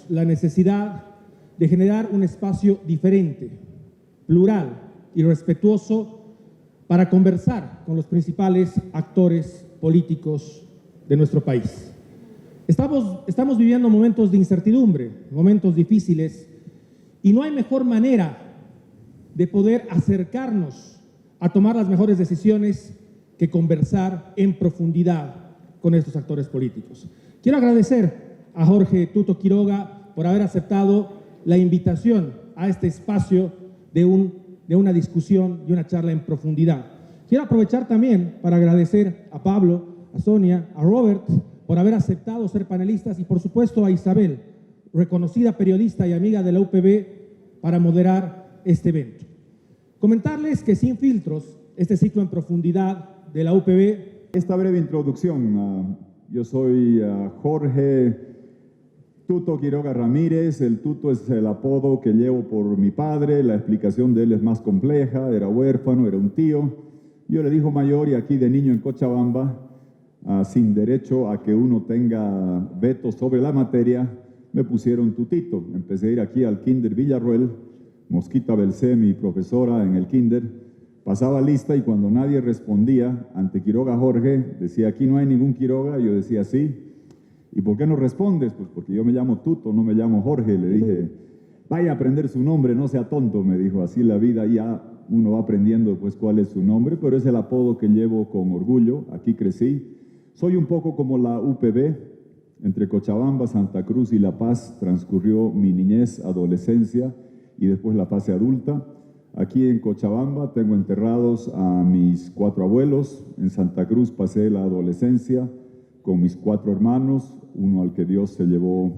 vemos la necesidad de generar un espacio diferente, plural y respetuoso para conversar con los principales actores políticos de nuestro país. Estamos viviendo momentos de incertidumbre, momentos difíciles, y no hay mejor manera de poder acercarnos a tomar las mejores decisiones que conversar en profundidad con estos actores políticos. Quiero agradecer a Jorge Tuto Quiroga por haber aceptado la invitación a este espacio de una discusión y una charla en profundidad. Quiero aprovechar también para agradecer a Pablo, a Sonia, a Robert, por haber aceptado ser panelistas, y por supuesto a Isabel, reconocida periodista y amiga de la UPB, para moderar este evento. Comentarles que Sin Filtros, este ciclo en profundidad de la UPB... Esta breve introducción. Yo soy Jorge Tuto Quiroga Ramírez. El Tuto es el apodo que llevo por mi padre. La explicación de él es más compleja. Era huérfano, era un tío. Yo era el hijo mayor, y aquí de niño en Cochabamba, sin derecho a que uno tenga veto sobre la materia, me pusieron Tutito. Empecé a ir aquí al Kinder Villarroel. Mosquita Belcé, mi profesora en el Kinder, pasaba lista, y cuando nadie respondía ante Quiroga Jorge, decía: aquí no hay ningún Quiroga. Yo decía: sí. ¿Y por qué no respondes? Pues porque yo me llamo Tuto, no me llamo Jorge. Le dije: vaya a aprender su nombre, no sea tonto. Me dijo: así la vida, ya uno va aprendiendo pues cuál es su nombre, pero es el apodo que llevo con orgullo. Aquí crecí. Soy un poco como la UPB. Entre Cochabamba, Santa Cruz y La Paz transcurrió mi niñez, adolescencia y después la fase adulta. Aquí en Cochabamba tengo enterrados a mis 4 abuelos. En Santa Cruz pasé la adolescencia con mis 4 hermanos, uno al que Dios se llevó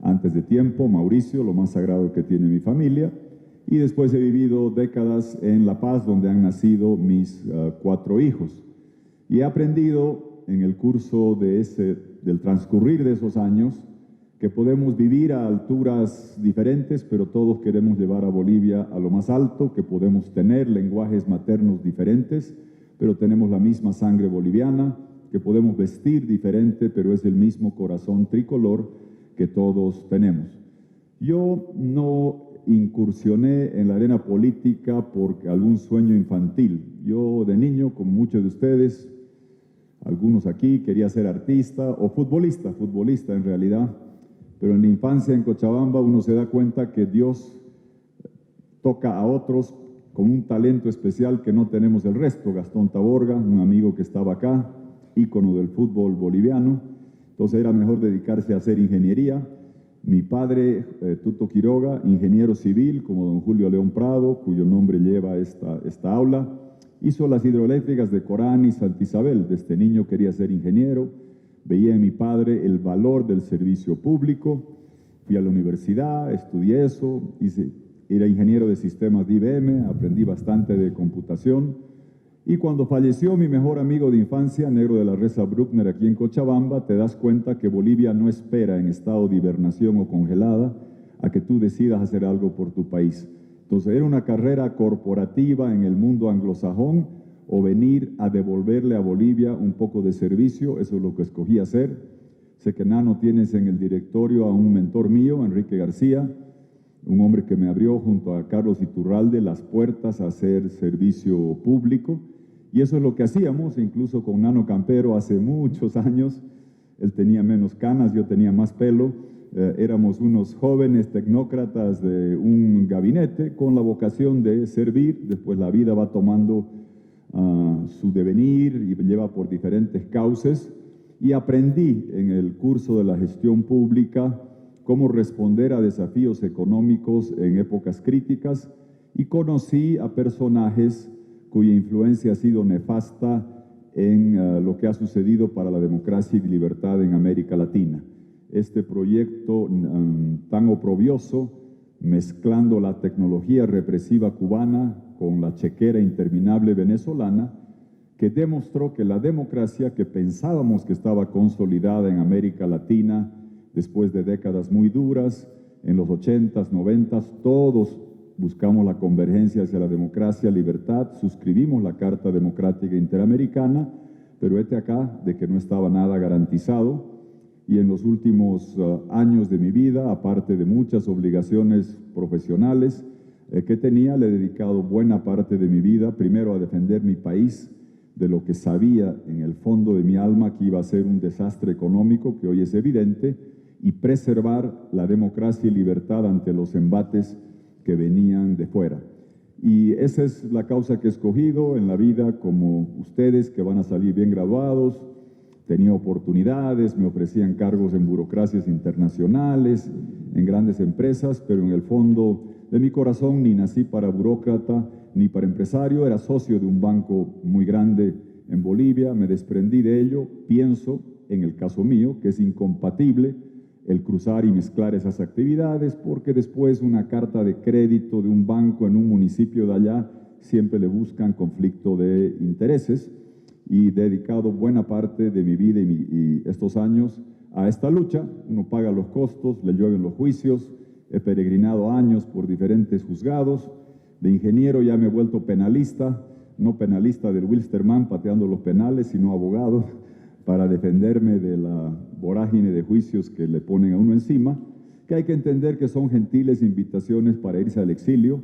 antes de tiempo, Mauricio, lo más sagrado que tiene mi familia. Y después he vivido décadas en La Paz, donde han nacido mis 4 hijos. Y he aprendido en el curso del transcurrir de esos años que podemos vivir a alturas diferentes, pero todos queremos llevar a Bolivia a lo más alto, que podemos tener lenguajes maternos diferentes, pero tenemos la misma sangre boliviana, que podemos vestir diferente, pero es el mismo corazón tricolor que todos tenemos. Yo no incursioné en la arena política por algún sueño infantil. Yo de niño, como muchos de ustedes, algunos aquí, quería ser artista o futbolista en realidad. Pero en la infancia en Cochabamba uno se da cuenta que Dios toca a otros con un talento especial que no tenemos el resto. Gastón Taborga, un amigo que estaba acá, ícono del fútbol boliviano. Entonces era mejor dedicarse a hacer ingeniería. Mi padre, Tuto Quiroga, ingeniero civil, como don Julio León Prado, cuyo nombre lleva esta aula, hizo las hidroeléctricas de Corán y Santa Isabel. Desde niño quería ser ingeniero. Veía en mi padre el valor del servicio público. Fui a la universidad, estudié eso, era ingeniero de sistemas de IBM, aprendí bastante de computación. Y cuando falleció mi mejor amigo de infancia, Negro de la Reza Bruckner, aquí en Cochabamba, te das cuenta que Bolivia no espera en estado de hibernación o congelada a que tú decidas hacer algo por tu país. Entonces era una carrera corporativa en el mundo anglosajón, o venir a devolverle a Bolivia un poco de servicio. Eso es lo que escogí hacer. Sé que, Nano, tienes en el directorio a un mentor mío, Enrique García, un hombre que me abrió junto a Carlos Iturralde las puertas a hacer servicio público, y eso es lo que hacíamos, incluso con Nano Campero hace muchos años. Él tenía menos canas, yo tenía más pelo. Éramos unos jóvenes tecnócratas de un gabinete con la vocación de servir. Después la vida va tomando su devenir y lleva por diferentes cauces, y aprendí en el curso de la gestión pública cómo responder a desafíos económicos en épocas críticas, y conocí a personajes cuya influencia ha sido nefasta en lo que ha sucedido para la democracia y libertad en América Latina. Este proyecto tan oprobioso, mezclando la tecnología represiva cubana con la chequera interminable venezolana, que demostró que la democracia que pensábamos que estaba consolidada en América Latina después de décadas muy duras, en los 80s, 90s, todos buscamos la convergencia hacia la democracia, libertad, suscribimos la Carta Democrática Interamericana, pero acá de que no estaba nada garantizado. y en los últimos años de mi vida, aparte de muchas obligaciones profesionales que tenía, le he dedicado buena parte de mi vida primero a defender mi país de lo que sabía en el fondo de mi alma que iba a ser un desastre económico, que hoy es evidente, y preservar la democracia y libertad ante los embates que venían de fuera. Y esa es la causa que he escogido en la vida, como ustedes que van a salir bien graduados. Tenía oportunidades, me ofrecían cargos en burocracias internacionales, en grandes empresas, pero en el fondo de mi corazón ni nací para burócrata ni para empresario. Era socio de un banco muy grande en Bolivia, me desprendí de ello. Pienso, en el caso mío, que es incompatible el cruzar y mezclar esas actividades, porque después una carta de crédito de un banco en un municipio de allá siempre le buscan conflicto de intereses, y he dedicado buena parte de mi vida y estos años a esta lucha. Uno paga los costos, le llueven los juicios, he peregrinado años por diferentes juzgados, de ingeniero ya me he vuelto penalista, no penalista del Wilstermann pateando los penales, sino abogado para defenderme de la vorágine de juicios que le ponen a uno encima, que hay que entender que son gentiles invitaciones para irse al exilio.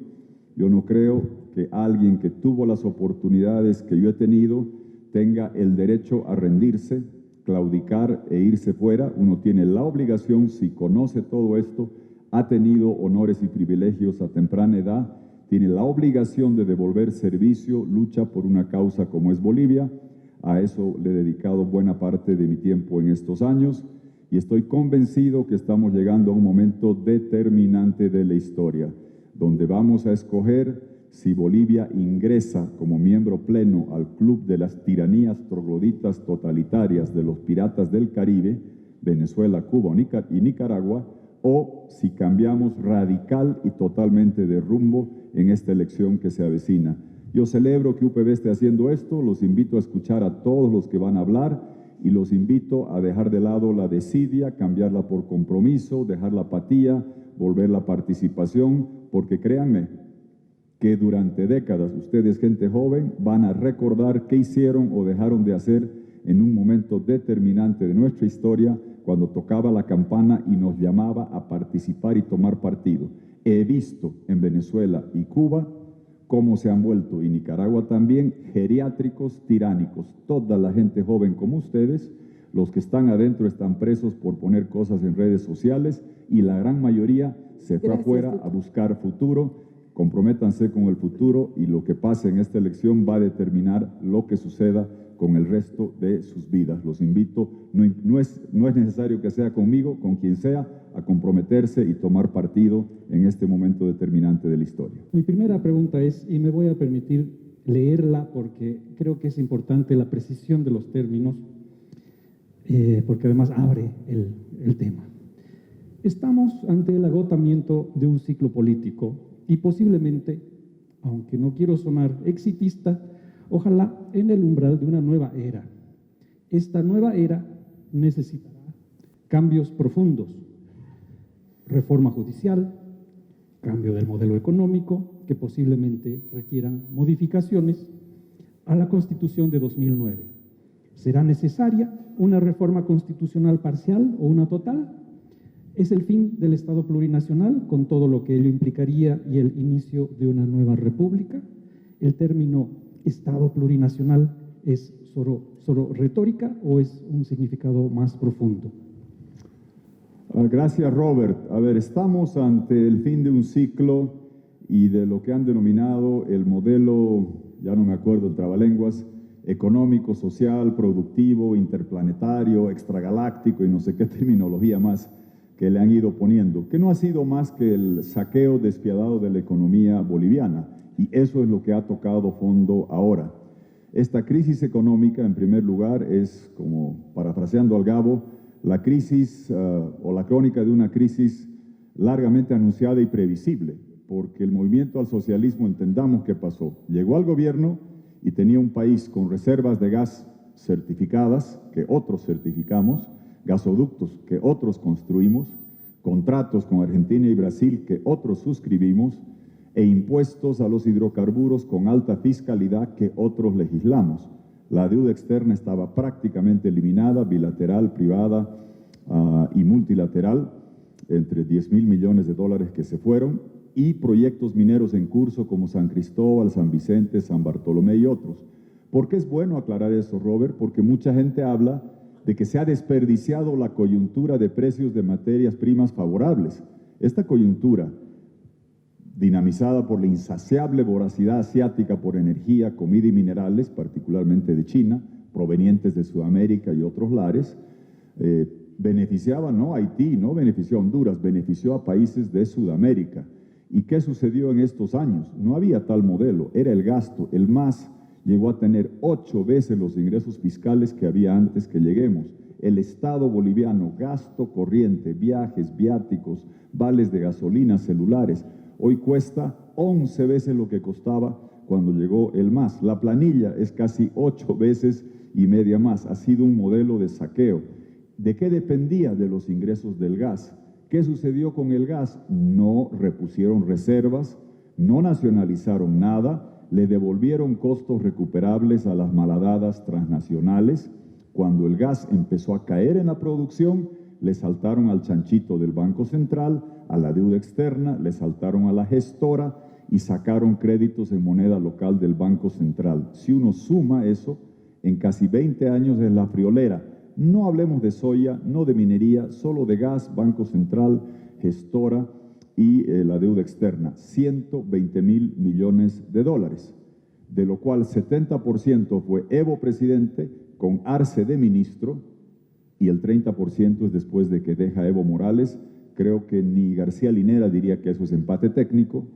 Yo no creo que alguien que tuvo las oportunidades que yo he tenido tenga el derecho a rendirse, claudicar e irse fuera. Uno tiene la obligación, si conoce todo esto, ha tenido honores y privilegios a temprana edad, tiene la obligación de devolver servicio, lucha por una causa como es Bolivia. A eso le he dedicado buena parte de mi tiempo en estos años y estoy convencido que estamos llegando a un momento determinante de la historia, donde vamos a escoger si Bolivia ingresa como miembro pleno al club de las tiranías trogloditas totalitarias de los piratas del Caribe, Venezuela, Cuba y Nicaragua, o si cambiamos radical y totalmente de rumbo en esta elección que se avecina. Yo celebro que UPB esté haciendo esto, los invito a escuchar a todos los que van a hablar y los invito a dejar de lado la desidia, cambiarla por compromiso, dejar la apatía, volver la participación, porque créanme que durante décadas ustedes, gente joven, van a recordar qué hicieron o dejaron de hacer en un momento determinante de nuestra historia, cuando tocaba la campana y nos llamaba a participar y tomar partido. He visto en Venezuela y Cuba cómo se han vuelto, y Nicaragua también, geriátricos tiránicos. Toda la gente joven como ustedes, los que están adentro están presos por poner cosas en redes sociales y la gran mayoría se fue afuera a buscar futuro. Comprométanse con el futuro y lo que pase en esta elección va a determinar lo que suceda con el resto de sus vidas. Los invito, no es necesario que sea conmigo, con quien sea, a comprometerse y tomar partido en este momento determinante de la historia. Mi primera pregunta es, y me voy a permitir leerla porque creo que es importante la precisión de los términos, porque además abre el tema. Estamos ante el agotamiento de un ciclo político y posiblemente, aunque no quiero sonar exitista, ojalá en el umbral de una nueva era. Esta nueva era necesitará cambios profundos, reforma judicial, cambio del modelo económico, que posiblemente requieran modificaciones a la Constitución de 2009. ¿Será necesaria una reforma constitucional parcial o una total? Es el fin del Estado plurinacional, con todo lo que ello implicaría, y el inicio de una nueva república. ¿El término Estado plurinacional es solo retórica o es un significado más profundo? Gracias, Robert. A ver, estamos ante el fin de un ciclo y de lo que han denominado el modelo, ya no me acuerdo el trabalenguas, económico, social, productivo, interplanetario, extragaláctico y no sé qué terminología más que le han ido poniendo, que no ha sido más que el saqueo despiadado de la economía boliviana, y eso es lo que ha tocado fondo ahora. Esta crisis económica, en primer lugar, es, como parafraseando al Gabo, la crisis o la crónica de una crisis largamente anunciada y previsible, porque el movimiento al socialismo, entendamos qué pasó. Llegó al gobierno y tenía un país con reservas de gas certificadas, que otros certificamos, gasoductos que otros construimos, contratos con Argentina y Brasil que otros suscribimos, e impuestos a los hidrocarburos con alta fiscalidad que otros legislamos. La deuda externa estaba prácticamente eliminada, bilateral, privada, y multilateral, entre 10.000 millones de dólares que se fueron, y proyectos mineros en curso como San Cristóbal, San Vicente, San Bartolomé y otros. ¿Por qué es bueno aclarar eso, Robert? Porque mucha gente habla de que se ha desperdiciado la coyuntura de precios de materias primas favorables. Esta coyuntura, dinamizada por la insaciable voracidad asiática por energía, comida y minerales, particularmente de China, provenientes de Sudamérica y otros lares, beneficiaba no a Haití, no benefició a Honduras, benefició a países de Sudamérica. ¿Y qué sucedió en estos años? No había tal modelo, era el gasto. El MAS llegó a tener 8 veces los ingresos fiscales que había antes que lleguemos. El Estado boliviano, gasto corriente, viajes, viáticos, vales de gasolina, celulares, hoy cuesta 11 veces lo que costaba cuando llegó el MAS. La planilla es casi 8 veces y media más. Ha sido un modelo de saqueo. ¿De qué dependía? De los ingresos del gas. ¿Qué sucedió con el gas? No repusieron reservas, no nacionalizaron nada, le devolvieron costos recuperables a las malhadadas transnacionales. Cuando el gas empezó a caer en la producción, le saltaron al chanchito del Banco Central, a la deuda externa, le saltaron a la gestora y sacaron créditos en moneda local del Banco Central. Si uno suma eso, en casi 20 años es la friolera. No hablemos de soya, no de minería, solo de gas, Banco Central, gestora y la deuda externa, 120.000 millones de dólares, de lo cual 70% fue Evo presidente con Arce de ministro y el 30% es después de que deja Evo Morales. Creo que ni García Linera diría que eso es empate técnico,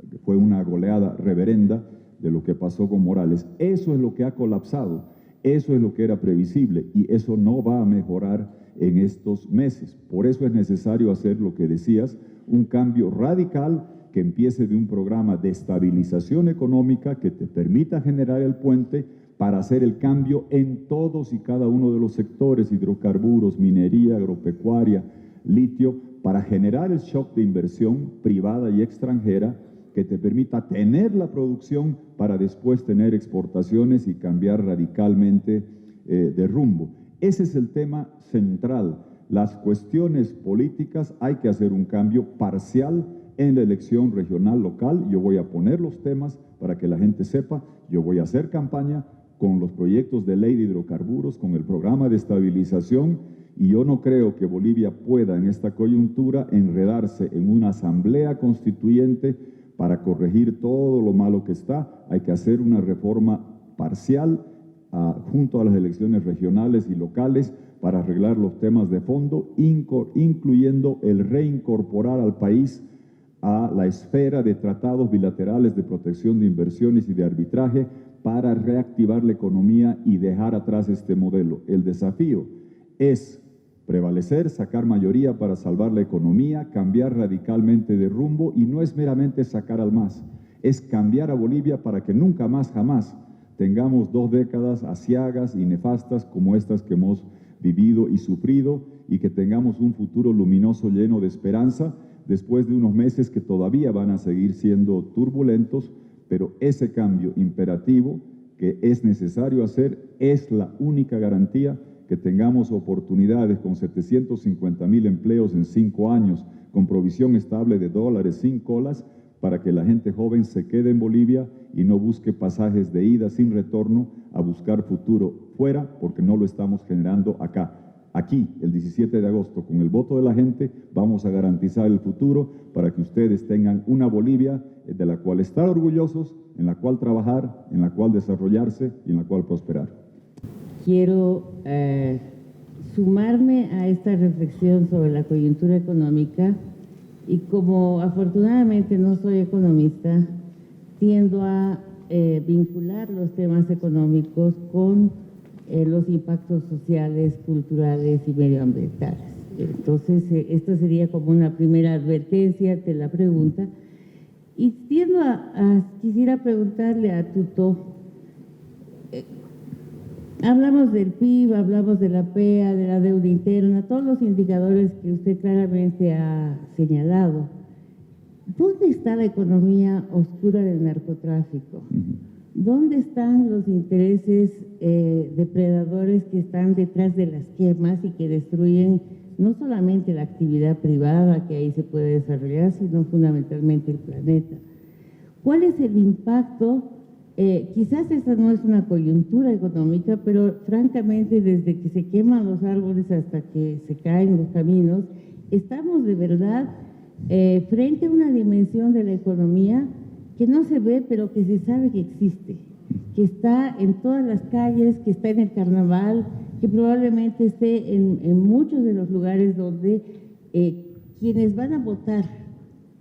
que fue una goleada reverenda de lo que pasó con Morales. Eso es lo que ha colapsado. Eso es lo que era previsible y eso no va a mejorar en estos meses. Por eso es necesario hacer lo que decías, un cambio radical que empiece de un programa de estabilización económica que te permita generar el puente para hacer el cambio en todos y cada uno de los sectores, hidrocarburos, minería, agropecuaria, litio, para generar el shock de inversión privada y extranjera que te permita tener la producción para después tener exportaciones y cambiar radicalmente de rumbo. Ese es el tema central. Las cuestiones políticas, hay que hacer un cambio parcial en la elección regional local. Yo voy a poner los temas para que la gente sepa. Yo voy a hacer campaña con los proyectos de ley de hidrocarburos, con el programa de estabilización, y yo no creo que Bolivia pueda en esta coyuntura enredarse en una asamblea constituyente para corregir todo lo malo que está. Hay que hacer una reforma parcial junto a las elecciones regionales y locales para arreglar los temas de fondo, incluyendo el reincorporar al país a la esfera de tratados bilaterales de protección de inversiones y de arbitraje para reactivar la economía y dejar atrás este modelo. El desafío es prevalecer, sacar mayoría para salvar la economía, cambiar radicalmente de rumbo, y no es meramente sacar al MAS, es cambiar a Bolivia para que nunca más, jamás, tengamos 2 décadas aciagas y nefastas como estas que hemos vivido y sufrido, y que tengamos un futuro luminoso lleno de esperanza después de unos meses que todavía van a seguir siendo turbulentos, pero ese cambio imperativo que es necesario hacer es la única garantía que tengamos oportunidades con 750.000 empleos en 5 años, con provisión estable de dólares sin colas, para que la gente joven se quede en Bolivia y no busque pasajes de ida sin retorno a buscar futuro fuera, porque no lo estamos generando acá. Aquí, el 17 de agosto, con el voto de la gente, vamos a garantizar el futuro para que ustedes tengan una Bolivia de la cual estar orgullosos, en la cual trabajar, en la cual desarrollarse y en la cual prosperar. Quiero sumarme a esta reflexión sobre la coyuntura económica y, como afortunadamente no soy economista, tiendo a vincular los temas económicos con los impactos sociales, culturales y medioambientales. Entonces, esto sería como una primera advertencia de la pregunta. Y quisiera preguntarle a Tuto, hablamos del PIB, hablamos de la PEA, de la deuda interna, todos los indicadores que usted claramente ha señalado. ¿Dónde está la economía oscura del narcotráfico? ¿Dónde están los intereses depredadores que están detrás de las quemas y que destruyen no solamente la actividad privada que ahí se puede desarrollar, sino fundamentalmente el planeta. ¿Cuál es el impacto? Quizás esta no es una coyuntura económica, pero francamente desde que se queman los árboles hasta que se caen los caminos, estamos de verdad frente a una dimensión de la economía que no se ve, pero que se sabe que existe, que está en todas las calles, que está en el carnaval, que probablemente esté en muchos de los lugares donde quienes van a votar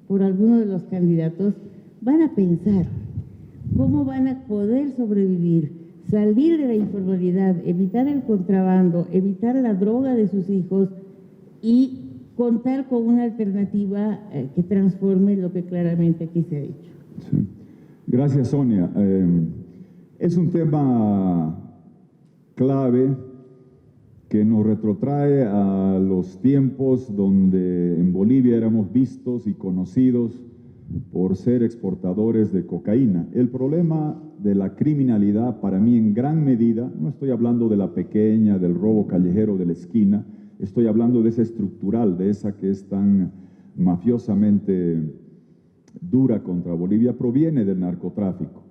por alguno de los candidatos van a pensar cómo van a poder sobrevivir, salir de la informalidad, evitar el contrabando, evitar la droga de sus hijos y contar con una alternativa que transforme lo que claramente aquí se ha dicho. Sí. Gracias, Sonia. Es un tema clave que nos retrotrae a los tiempos donde en Bolivia éramos vistos y conocidos por ser exportadores de cocaína. El problema de la criminalidad, para mí, en gran medida, no estoy hablando de la pequeña, del robo callejero de la esquina, estoy hablando de esa estructural, de esa que es tan mafiosamente dura contra Bolivia, proviene del narcotráfico.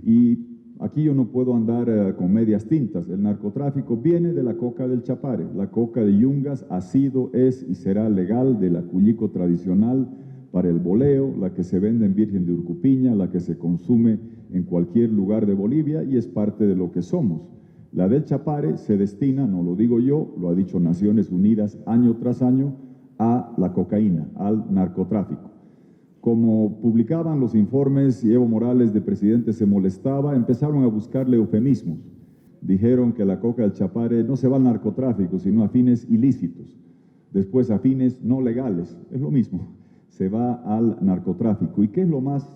Y aquí yo no puedo andar con medias tintas. El narcotráfico viene de la coca del Chapare. La coca de Yungas ha sido, es y será legal, de la Cuyico tradicional para el boleo, la que se vende en Virgen de Urcupiña, la que se consume en cualquier lugar de Bolivia y es parte de lo que somos. La del Chapare se destina, no lo digo yo, lo ha dicho Naciones Unidas año tras año, a la cocaína, al narcotráfico. Como publicaban los informes y Evo Morales de presidente se molestaba, empezaron a buscarle eufemismos. Dijeron que la coca del Chapare no se va al narcotráfico, sino a fines ilícitos. Después a fines no legales, es lo mismo, se va al narcotráfico. ¿Y qué es lo más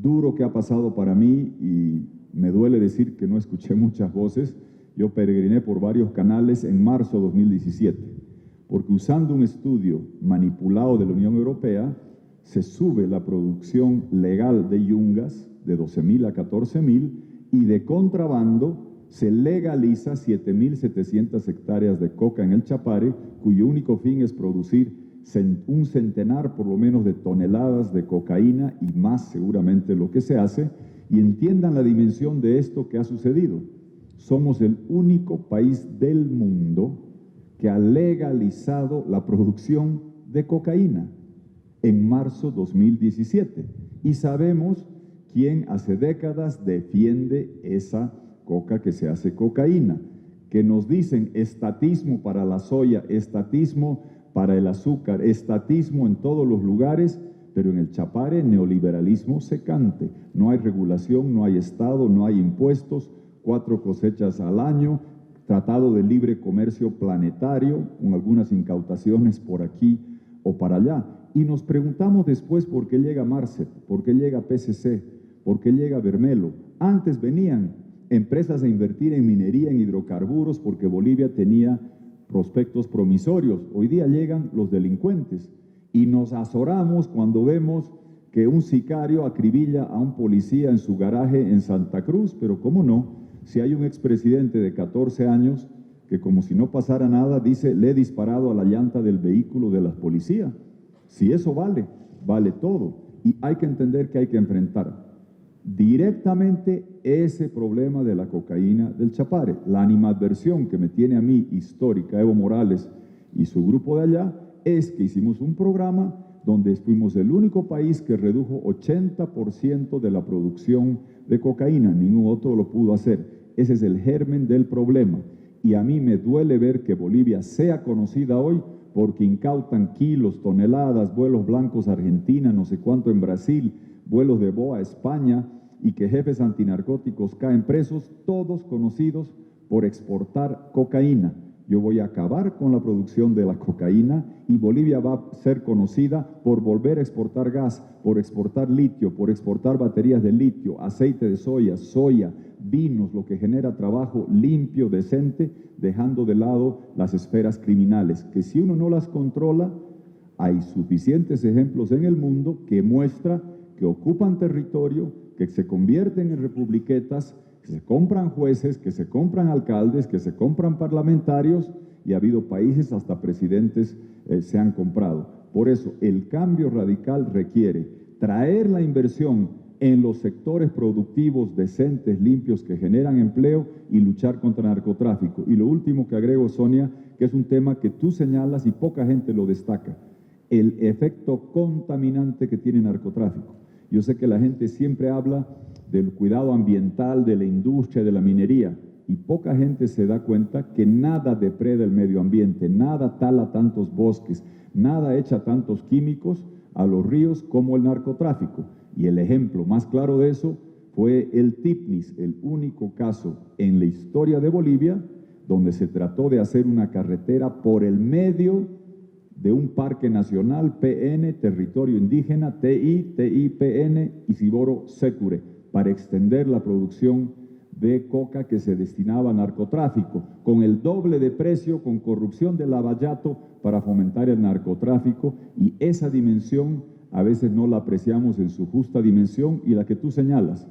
duro que ha pasado para mí? Y me duele decir que no escuché muchas voces. Yo peregriné por varios canales en marzo de 2017, porque usando un estudio manipulado de la Unión Europea, se sube la producción legal de yungas de 12.000 a 14.000 y de contrabando se legaliza 7.700 hectáreas de coca en el Chapare, cuyo único fin es producir un centenar por lo menos de toneladas de cocaína y más seguramente lo que se hace. Y entiendan la dimensión de esto que ha sucedido. Somos el único país del mundo que ha legalizado la producción de cocaína en marzo 2017. Y sabemos quién hace décadas defiende esa coca que se hace cocaína, que nos dicen estatismo para la soya, estatismo para el azúcar, estatismo en todos los lugares, pero en el Chapare neoliberalismo secante. No hay regulación, no hay Estado, no hay impuestos, 4 cosechas al año, tratado de libre comercio planetario, con algunas incautaciones por aquí o para allá. Y nos preguntamos después por qué llega Marcet, por qué llega PCC, por qué llega Vermelo. Antes venían empresas a invertir en minería, en hidrocarburos, porque Bolivia tenía prospectos promisorios. Hoy día llegan los delincuentes y nos azoramos cuando vemos que un sicario acribilla a un policía en su garaje en Santa Cruz, pero ¿cómo no? Si hay un expresidente de 14 años que, como si no pasara nada, dice, le he disparado a la llanta del vehículo de la policía. Si eso vale, vale todo. Y hay que entender que hay que enfrentar directamente ese problema de la cocaína del Chapare. La animadversión que me tiene a mí histórica, Evo Morales y su grupo de allá, es que hicimos un programa donde fuimos el único país que redujo 80% de la producción de cocaína. Ningún otro lo pudo hacer. Ese es el germen del problema. Y a mí me duele ver que Bolivia sea conocida hoy porque incautan kilos, toneladas, vuelos blancos a Argentina, no sé cuánto en Brasil, vuelos de BOA a España, y que jefes antinarcóticos caen presos, todos conocidos por exportar cocaína. Yo voy a acabar con la producción de la cocaína y Bolivia va a ser conocida por volver a exportar gas, por exportar litio, por exportar baterías de litio, aceite de soya, vinos, lo que genera trabajo limpio, decente, dejando de lado las esferas criminales, que si uno no las controla, hay suficientes ejemplos en el mundo que muestran que ocupan territorio, que se convierten en republiquetas, que se compran jueces, que se compran alcaldes, que se compran parlamentarios, y ha habido países, hasta presidentes se han comprado. Por eso, el cambio radical requiere traer la inversión en los sectores productivos decentes, limpios, que generan empleo, y luchar contra el narcotráfico. Y lo último que agrego, Sonia, que es un tema que tú señalas y poca gente lo destaca, el efecto contaminante que tiene el narcotráfico. Yo sé que la gente siempre habla del cuidado ambiental, de la industria, de la minería, y poca gente se da cuenta que nada depreda el medio ambiente, nada tala tantos bosques, nada echa tantos químicos a los ríos como el narcotráfico. Y el ejemplo más claro de eso fue el Tipnis, el único caso en la historia de Bolivia donde se trató de hacer una carretera por el medio de un parque nacional, PN, territorio indígena, TIPN, Isiboro Secure, para extender la producción de coca que se destinaba a narcotráfico, con el doble de precio, con corrupción de lavallato para fomentar el narcotráfico, y esa dimensión a veces no la apreciamos en su justa dimensión, y la que tú señalas,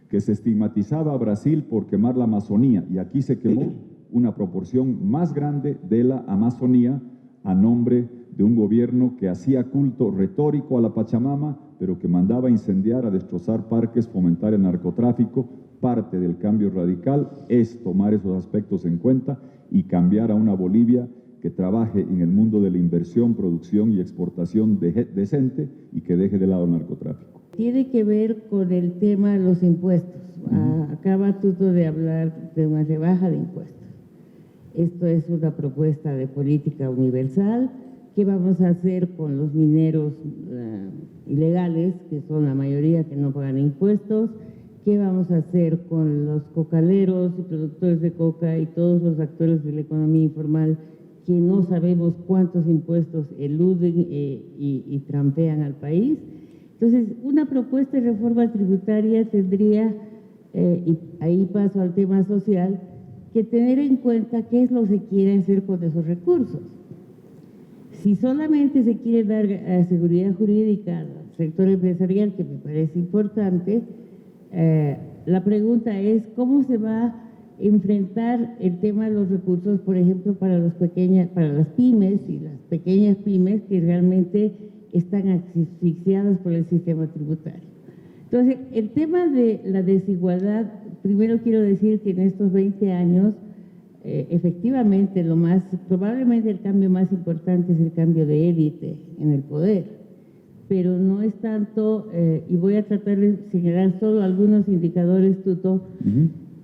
que se estigmatizaba a Brasil por quemar la Amazonía, y aquí se quemó una proporción más grande de la Amazonía a nombre de un gobierno que hacía culto retórico a la Pachamama, pero que mandaba a incendiar, a destrozar parques, fomentar el narcotráfico. Parte del cambio radical es tomar esos aspectos en cuenta y cambiar a una Bolivia que trabaje en el mundo de la inversión, producción y exportación decente, y que deje de lado el narcotráfico. Tiene que ver con el tema de los impuestos. Acaba Tuto de hablar de una rebaja de impuestos. Esto es una propuesta de política universal. ¿Qué vamos a hacer con los mineros ilegales, que son la mayoría que no pagan impuestos? ¿Qué vamos a hacer con los cocaleros y productores de coca y todos los actores de la economía informal que no sabemos cuántos impuestos eluden y trampean al país? Entonces, una propuesta de reforma tributaria tendría, y ahí paso al tema social, que tener en cuenta qué es lo que se quiere hacer con esos recursos. Si solamente se quiere dar seguridad jurídica al sector empresarial, que me parece importante, la pregunta es cómo se va a enfrentar el tema de los recursos, por ejemplo, para las pymes y las pequeñas pymes que realmente están asfixiadas por el sistema tributario. Entonces, el tema de la desigualdad, primero quiero decir que en estos 20 años, efectivamente, probablemente el cambio más importante es el cambio de élite en el poder, pero no es tanto, y voy a tratar de señalar solo algunos indicadores, Tuto,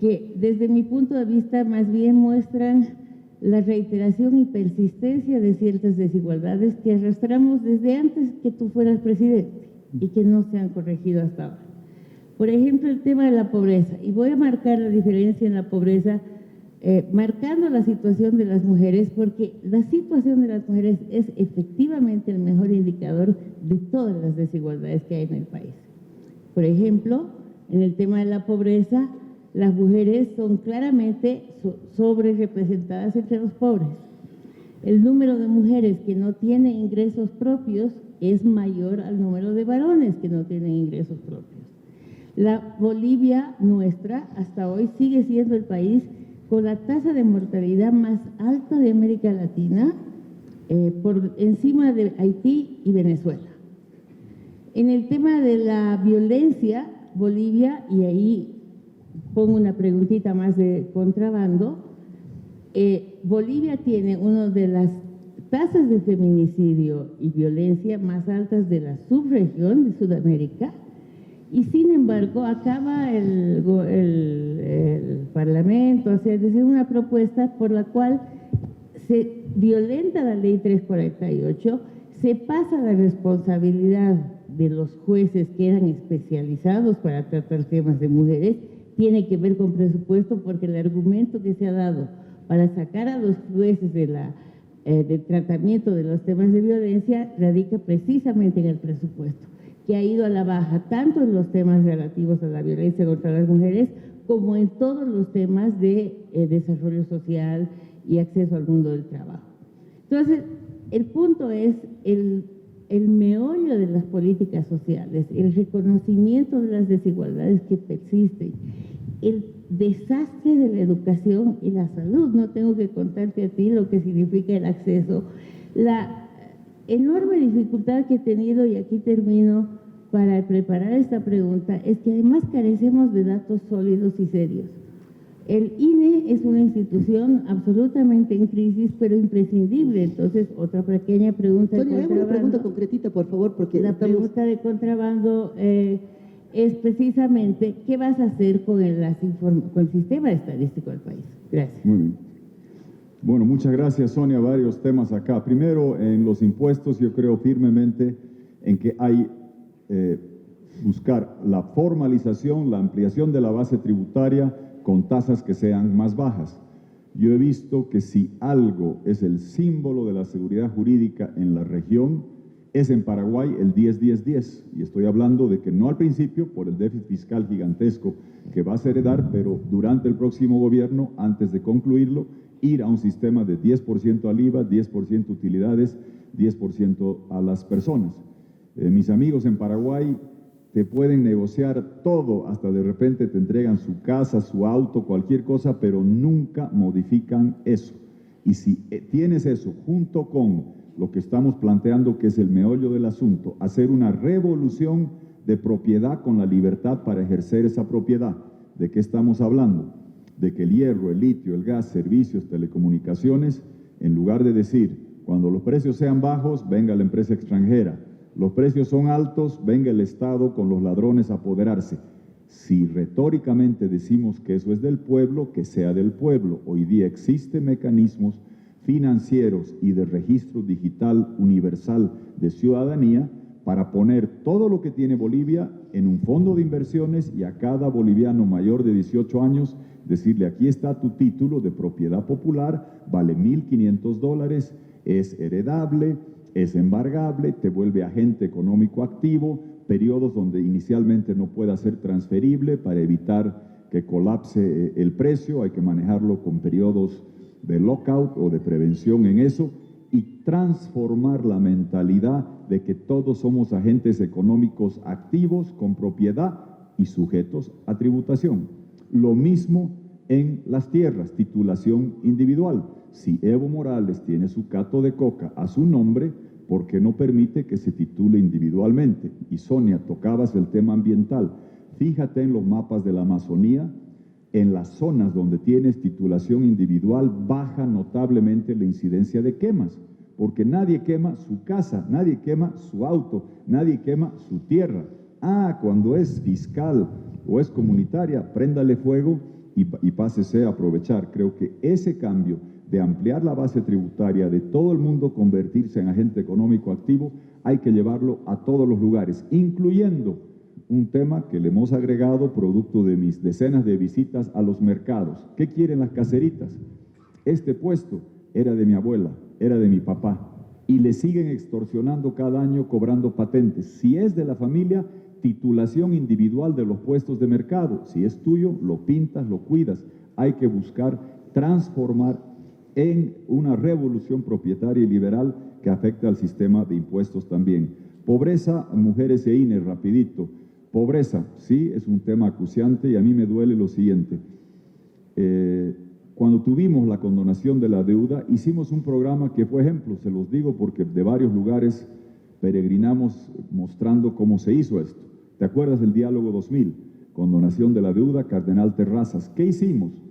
que desde mi punto de vista más bien muestran la reiteración y persistencia de ciertas desigualdades que arrastramos desde antes que tú fueras presidente y que no se han corregido hasta ahora. Por ejemplo, el tema de la pobreza, y voy a marcar la diferencia en la pobreza, marcando la situación de las mujeres, porque la situación de las mujeres es efectivamente el mejor indicador de todas las desigualdades que hay en el país. Por ejemplo, en el tema de la pobreza, las mujeres son claramente sobre representadas entre los pobres. El número de mujeres que no tienen ingresos propios es mayor al número de varones que no tienen ingresos propios. La Bolivia nuestra hasta hoy sigue siendo el país con la tasa de mortalidad más alta de América Latina, por encima de Haití y Venezuela. En el tema de la violencia, Bolivia, y ahí pongo una preguntita más de contrabando, Bolivia tiene una de las tasas de feminicidio y violencia más altas de la subregión de Sudamérica, y sin embargo acaba el Parlamento hacer una propuesta por la cual se violenta la ley 348, se pasa la responsabilidad de los jueces que eran especializados para tratar temas de mujeres. Tiene que ver con presupuesto, porque el argumento que se ha dado para sacar a los jueces del tratamiento de los temas de violencia radica precisamente en el presupuesto, que ha ido a la baja tanto en los temas relativos a la violencia contra las mujeres como en todos los temas de desarrollo social y acceso al mundo del trabajo. Entonces, el punto es el meollo de las políticas sociales, el reconocimiento de las desigualdades que persisten el desastre de la educación y la salud. No tengo que contarte a ti lo que significa el acceso, la enorme dificultad que he tenido, y aquí termino, para preparar esta pregunta, es que además carecemos de datos sólidos y serios. El INE es una institución absolutamente en crisis, pero imprescindible. Entonces, otra pequeña pregunta de Sonia, hago una pregunta concretita, por favor, porque la pregunta de contrabando es precisamente ¿qué vas a hacer con el sistema estadístico del país? Gracias. Muy bien. Bueno, muchas gracias, Sonia. Varios temas acá. Primero, en los impuestos, yo creo firmemente en que hay buscar la formalización, la ampliación de la base tributaria con tasas que sean más bajas. Yo he visto que si algo es el símbolo de la seguridad jurídica en la región, es en Paraguay el 10-10-10. Y estoy hablando de que no al principio, por el déficit fiscal gigantesco que vas a heredar, pero durante el próximo gobierno, antes de concluirlo, ir a un sistema de 10% al IVA, 10% utilidades, 10% a las personas. Mis amigos en Paraguay te pueden negociar todo, hasta de repente te entregan su casa, su auto, cualquier cosa, pero nunca modifican eso. Y si tienes eso junto con lo que estamos planteando, que es el meollo del asunto, hacer una revolución de propiedad con la libertad para ejercer esa propiedad. ¿De qué estamos hablando? De que el hierro, el litio, el gas, servicios, telecomunicaciones, en lugar de decir, cuando los precios sean bajos, venga la empresa extranjera. Los precios son altos, venga el Estado con los ladrones a apoderarse. Si retóricamente decimos que eso es del pueblo, que sea del pueblo. Hoy día existen mecanismos financieros y de registro digital universal de ciudadanía para poner todo lo que tiene Bolivia en un fondo de inversiones y a cada boliviano mayor de 18 años decirle, aquí está tu título de propiedad popular, vale $1.500, es heredable, es embargable, te vuelve agente económico activo, periodos donde inicialmente no pueda ser transferible para evitar que colapse el precio, hay que manejarlo con periodos de lockout o de prevención en eso, y transformar la mentalidad de que todos somos agentes económicos activos con propiedad y sujetos a tributación. Lo mismo en las tierras, titulación individual. Si Evo Morales tiene su cato de coca a su nombre, ¿por qué no permite que se titule individualmente? Y Sonia, tocabas el tema ambiental. Fíjate en los mapas de la Amazonía, en las zonas donde tienes titulación individual baja notablemente la incidencia de quemas, porque nadie quema su casa, nadie quema su auto, nadie quema su tierra. Cuando es fiscal o es comunitaria, préndale fuego y pásese a aprovechar. Creo que ese cambio de ampliar la base tributaria, de todo el mundo convertirse en agente económico activo, hay que llevarlo a todos los lugares, incluyendo un tema que le hemos agregado producto de mis decenas de visitas a los mercados. ¿Qué quieren las caseritas? Este puesto era de mi abuela, era de mi papá, y le siguen extorsionando cada año cobrando patentes. Si es de la familia, titulación individual de los puestos de mercado. Si es tuyo, lo pintas, lo cuidas. Hay que buscar transformar en una revolución propietaria y liberal que afecte al sistema de impuestos también. Pobreza, mujeres e INE, rapidito. Pobreza, sí, es un tema acuciante y a mí me duele lo siguiente. Cuando tuvimos la condonación de la deuda, hicimos un programa que fue ejemplo, se los digo porque de varios lugares peregrinamos mostrando cómo se hizo esto. ¿Te acuerdas del Diálogo 2000? Condonación de la deuda, Cardenal Terrazas. ¿Qué hicimos?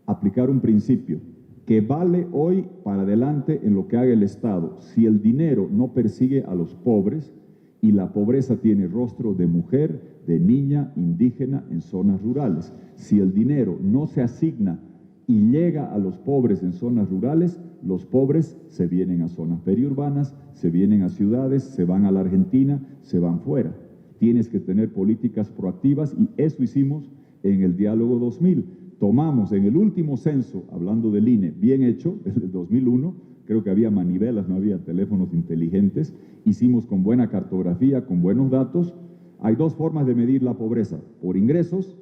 Aplicar un principio que vale hoy para adelante en lo que haga el Estado. Si el dinero no persigue a los pobres y la pobreza tiene rostro de mujer, de niña, indígena en zonas rurales, si el dinero no se asigna y llega a los pobres en zonas rurales, los pobres se vienen a zonas periurbanas, se vienen a ciudades, se van a la Argentina, se van fuera. Tienes que tener políticas proactivas y eso hicimos en el Diálogo 2000. Tomamos en el último censo, hablando del INE, bien hecho, el de 2001, creo que había manivelas, no había teléfonos inteligentes, hicimos con buena cartografía, con buenos datos. Hay dos formas de medir la pobreza, por ingresos,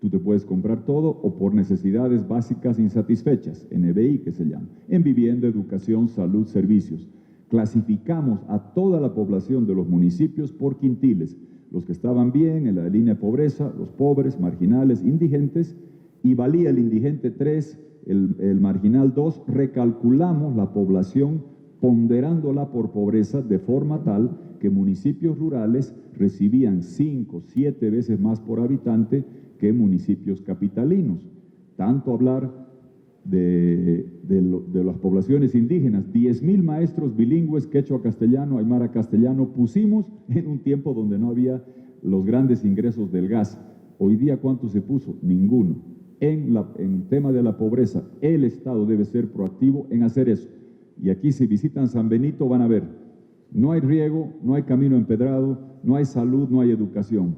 tú te puedes comprar todo, o por necesidades básicas insatisfechas, NBI que se llama, en vivienda, educación, salud, servicios. Clasificamos a toda la población de los municipios por quintiles. los que estaban bien en la línea de pobreza, los pobres, marginales, indigentes, y valía el indigente 3, el marginal 2, recalculamos la población ponderándola por pobreza de forma tal que municipios rurales recibían 5, 7 veces más por habitante que municipios capitalinos. Tanto hablar de las poblaciones indígenas, 10,000 maestros bilingües, quechua-castellano, aymara-castellano, pusimos en un tiempo donde no había los grandes ingresos del gas. Hoy día, ¿cuánto se puso? Ninguno. En tema de la pobreza, el Estado debe ser proactivo en hacer eso. Y aquí, si visitan San Benito, van a ver, no hay riego, no hay camino empedrado, no hay salud, no hay educación.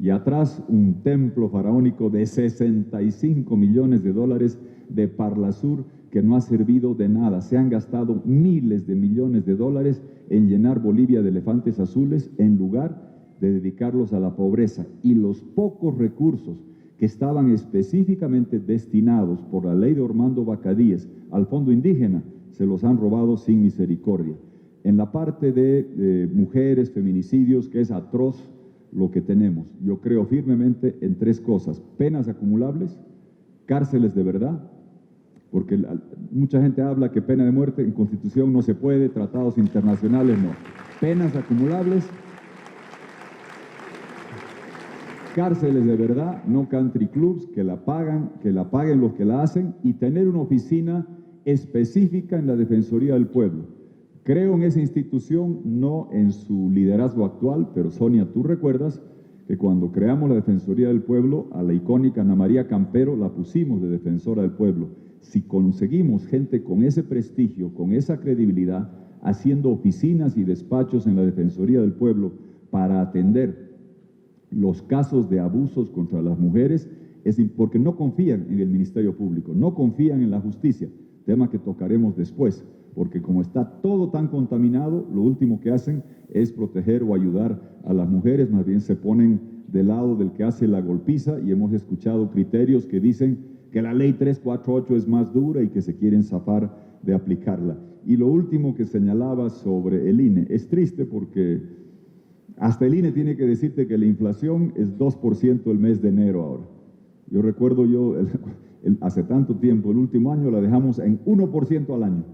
Y atrás, un templo faraónico de $65 millones de Parlasur que no ha servido de nada. Se han gastado miles de millones de dólares en llenar Bolivia de elefantes azules en lugar de dedicarlos a la pobreza. Y los pocos recursos que estaban específicamente destinados por la ley de Ormando Bacadíes al fondo indígena, se los han robado sin misericordia. En la parte de mujeres, feminicidios, que es atroz lo que tenemos, yo creo firmemente en 3 cosas: penas acumulables, cárceles de verdad, porque mucha gente habla que pena de muerte en Constitución no se puede, tratados internacionales no. Penas acumulables, cárceles de verdad, no country clubs, que la paguen los que la hacen, y tener una oficina específica en la Defensoría del Pueblo. Creo en esa institución, no en su liderazgo actual, pero Sonia, tú recuerdas que cuando creamos la Defensoría del Pueblo, a la icónica Ana María Campero la pusimos de defensora del pueblo. Si conseguimos gente con ese prestigio, con esa credibilidad, haciendo oficinas y despachos en la Defensoría del Pueblo para atender los casos de abusos contra las mujeres, es porque no confían en el Ministerio Público, no confían en la justicia, tema que tocaremos después, porque como está todo tan contaminado, lo último que hacen es proteger o ayudar a las mujeres, más bien se ponen del lado del que hace la golpiza, y hemos escuchado criterios que dicen que la ley 348 es más dura y que se quieren zafar de aplicarla. Y lo último que señalaba sobre el INE, es triste porque hasta el INE tiene que decirte que la inflación es 2% el mes de enero ahora. Yo recuerdo hace tanto tiempo, el último año la dejamos en 1% al año.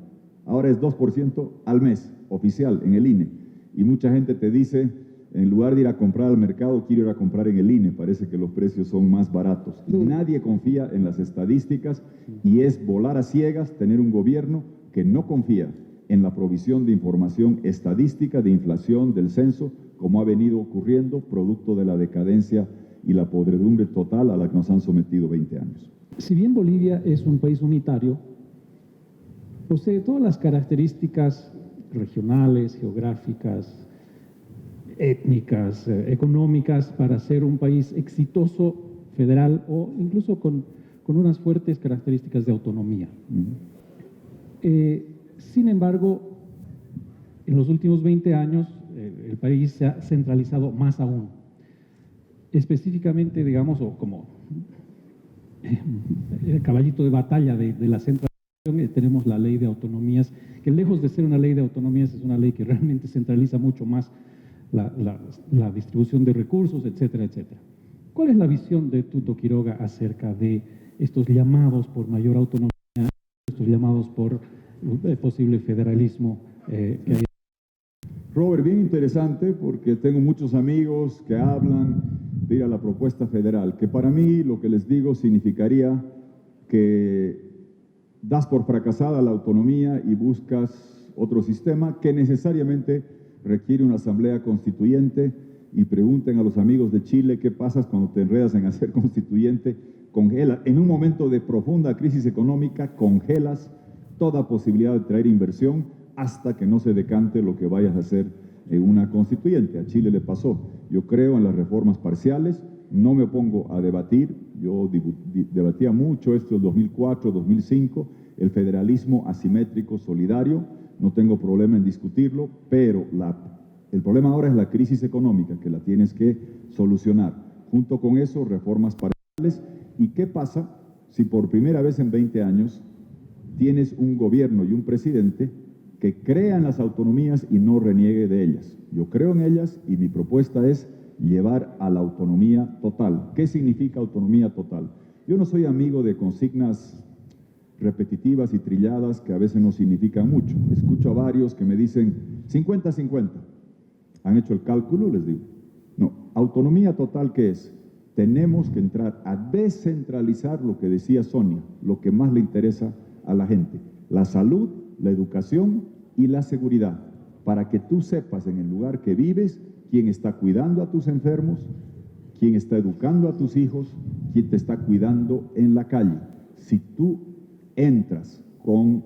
Ahora es 2% al mes, oficial, en el INE. Y mucha gente te dice, en lugar de ir a comprar al mercado, quiero ir a comprar en el INE. Parece que los precios son más baratos. Y nadie confía en las estadísticas, y es volar a ciegas tener un gobierno que no confía en la provisión de información estadística de inflación del censo, como ha venido ocurriendo, producto de la decadencia y la podredumbre total a la que nos han sometido 20 años. Si bien Bolivia es un país unitario, posee todas las características regionales, geográficas, étnicas, económicas para ser un país exitoso, federal o incluso con unas fuertes características de autonomía. Sin embargo, en los últimos 20 años el país se ha centralizado más aún. Específicamente, digamos, o como el caballito de batalla de la centralización, tenemos la ley de autonomías, que lejos de ser una ley de autonomías es una ley que realmente centraliza mucho más la distribución de recursos, etcétera, etcétera. ¿Cuál es la visión de Tuto Quiroga acerca de estos llamados por mayor autonomía, estos llamados por posible federalismo que hay? Robert, bien interesante, porque tengo muchos amigos que hablan de ir a la propuesta federal, que para mí lo que les digo significaría que das por fracasada la autonomía y buscas otro sistema que necesariamente requiere una asamblea constituyente. Y pregunten a los amigos de Chile qué pasa cuando te enredas en hacer constituyente. Congela, en un momento de profunda crisis económica, congelas toda posibilidad de traer inversión hasta que no se decante lo que vayas a hacer en una constituyente. A Chile le pasó. Yo creo en las reformas parciales, no me opongo a debatir. Yo debatía mucho esto en 2004, 2005, el federalismo asimétrico solidario, no tengo problema en discutirlo, pero el problema ahora es la crisis económica, que la tienes que solucionar. Junto con eso, reformas parciales. ¿Y qué pasa si por primera vez en 20 años tienes un gobierno y un presidente que crea en las autonomías y no reniegue de ellas? Yo creo en ellas, y mi propuesta es llevar a la autonomía total. ¿Qué significa autonomía total? Yo no soy amigo de consignas repetitivas y trilladas que a veces no significan mucho. Escucho a varios que me dicen 50-50. ¿Han hecho el cálculo? Les digo. No. Autonomía total, ¿qué es? Tenemos que entrar a descentralizar lo que decía Sonia, lo que más le interesa a la gente. La salud, la educación y la seguridad. Para que tú sepas en el lugar que vives quién está cuidando a tus enfermos, quién está educando a tus hijos, quién te está cuidando en la calle. Si tú entras con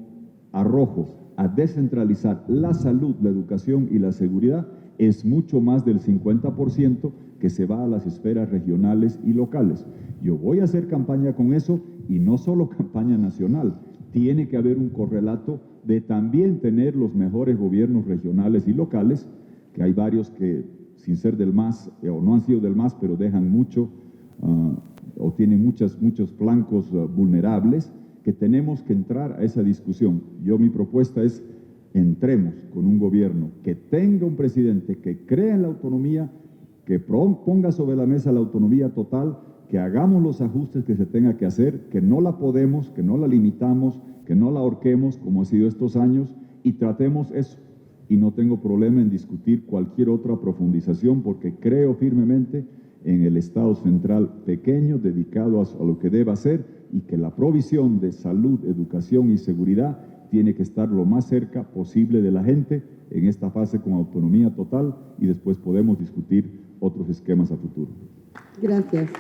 arrojo a descentralizar la salud, la educación y la seguridad, es mucho más del 50% que se va a las esferas regionales y locales. Yo voy a hacer campaña con eso y no solo campaña nacional. Tiene que haber un correlato de también tener los mejores gobiernos regionales y locales, que hay varios que sin ser del MAS o no han sido del MAS, pero dejan mucho o tienen muchos flancos vulnerables, que tenemos que entrar a esa discusión. Mi propuesta es entremos con un gobierno que tenga un presidente que crea en la autonomía, que ponga sobre la mesa la autonomía total, que hagamos los ajustes que se tenga que hacer, que no la podemos, que no la limitamos, que no la ahorquemos como ha sido estos años y tratemos eso. Y no tengo problema en discutir cualquier otra profundización porque creo firmemente en el Estado central pequeño dedicado a lo que deba hacer y que la provisión de salud, educación y seguridad tiene que estar lo más cerca posible de la gente en esta fase con autonomía total y después podemos discutir otros esquemas a futuro. Gracias.